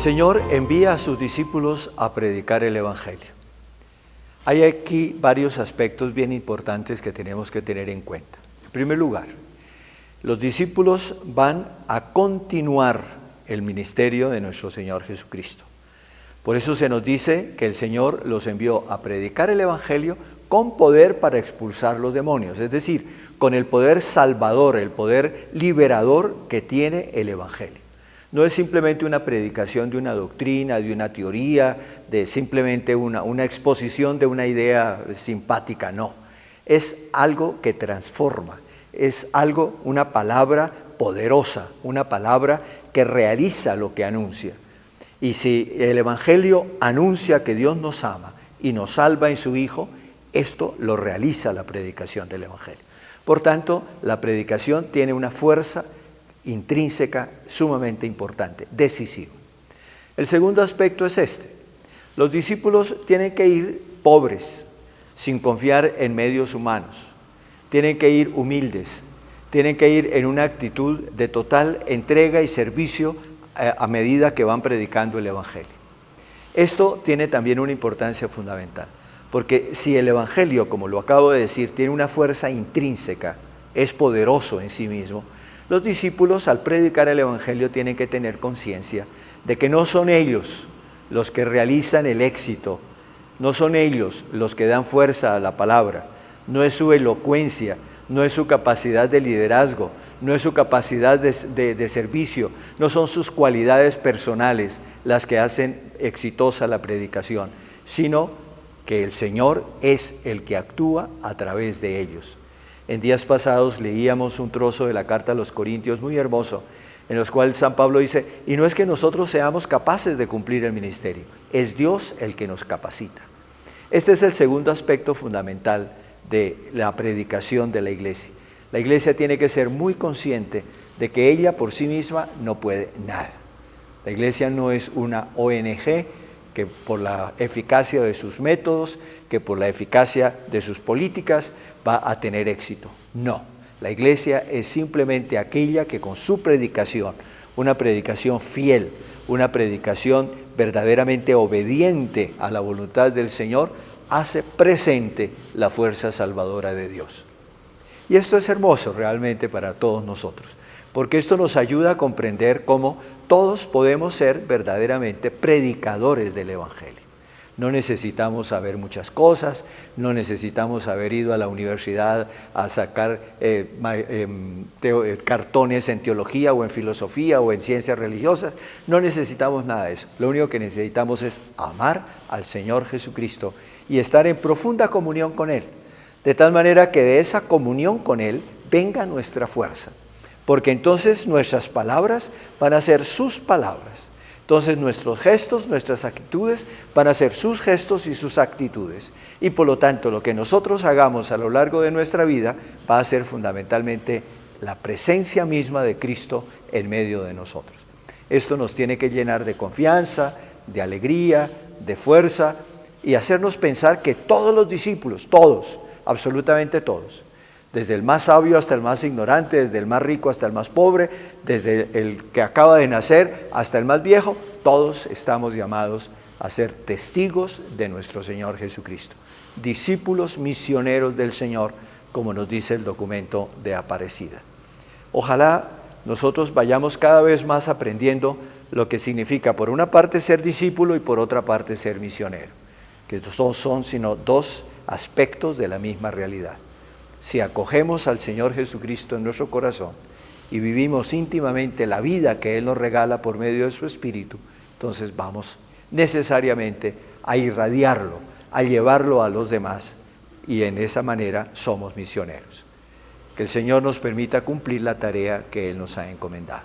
Señor envía a sus discípulos a predicar el Evangelio. Hay aquí varios aspectos bien importantes que tenemos que tener en cuenta. En primer lugar, los discípulos van a continuar el ministerio de nuestro Señor Jesucristo. Por eso se nos dice que el Señor los envió a predicar el Evangelio con poder para expulsar los demonios, es decir, con el poder salvador, el poder liberador que tiene el Evangelio. No es simplemente una predicación de una doctrina, de una teoría, de simplemente una exposición de una idea simpática, no. Es algo que transforma, es algo, una palabra poderosa, una palabra que realiza lo que anuncia. Y si el Evangelio anuncia que Dios nos ama y nos salva en su Hijo, esto lo realiza la predicación del Evangelio. Por tanto, la predicación tiene una fuerza intrínseca sumamente importante, decisiva. El segundo aspecto es este. Los discípulos tienen que ir pobres, sin confiar en medios humanos. Tienen que ir humildes, tienen que ir en una actitud de total entrega y servicio a medida que van predicando el Evangelio. Esto tiene también una importancia fundamental, porque si el Evangelio, como lo acabo de decir, tiene una fuerza intrínseca, es poderoso en sí mismo, los discípulos al predicar el Evangelio tienen que tener conciencia de que no son ellos los que realizan el éxito, no son ellos los que dan fuerza a la palabra, no es su elocuencia, no es su capacidad de liderazgo, no es su capacidad de servicio, no son sus cualidades personales las que hacen exitosa la predicación, sino que el Señor es el que actúa a través de ellos. En días pasados leíamos un trozo de la carta a los Corintios muy hermoso, en los cuales San Pablo dice, y no es que nosotros seamos capaces de cumplir el ministerio, es Dios el que nos capacita. Este es el segundo aspecto fundamental de la predicación de la iglesia. La iglesia tiene que ser muy consciente de que ella por sí misma no puede nada. La iglesia no es una ONG que por la eficacia de sus métodos, que por la eficacia de sus políticas va a tener éxito. No, la iglesia es simplemente aquella que con su predicación, una predicación fiel, una predicación verdaderamente obediente a la voluntad del Señor, hace presente la fuerza salvadora de Dios. Y esto es hermoso realmente para todos nosotros, porque esto nos ayuda a comprender cómo todos podemos ser verdaderamente predicadores del Evangelio. No necesitamos saber muchas cosas, no necesitamos haber ido a la universidad a sacar cartones en teología o en filosofía o en ciencias religiosas, no necesitamos nada de eso. Lo único que necesitamos es amar al Señor Jesucristo y estar en profunda comunión con Él, de tal manera que de esa comunión con Él venga nuestra fuerza, porque entonces nuestras palabras van a ser sus palabras. Entonces nuestros gestos, nuestras actitudes van a ser sus gestos y sus actitudes. Y por lo tanto lo que nosotros hagamos a lo largo de nuestra vida va a ser fundamentalmente la presencia misma de Cristo en medio de nosotros. Esto nos tiene que llenar de confianza, de alegría, de fuerza y hacernos pensar que todos los discípulos, todos, absolutamente todos, desde el más sabio hasta el más ignorante, desde el más rico hasta el más pobre, desde el que acaba de nacer hasta el más viejo, todos estamos llamados a ser testigos de nuestro Señor Jesucristo. Discípulos misioneros del Señor, como nos dice el documento de Aparecida. Ojalá nosotros vayamos cada vez más aprendiendo lo que significa por una parte ser discípulo y por otra parte ser misionero, que no son sino dos aspectos de la misma realidad. Si acogemos al Señor Jesucristo en nuestro corazón y vivimos íntimamente la vida que Él nos regala por medio de su Espíritu, entonces vamos necesariamente a irradiarlo, a llevarlo a los demás y en esa manera somos misioneros. Que el Señor nos permita cumplir la tarea que Él nos ha encomendado.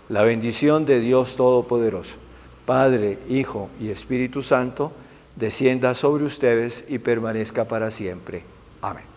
La bendición de Dios Todopoderoso, Padre, Hijo y Espíritu Santo, descienda sobre ustedes y permanezca para siempre. Amén.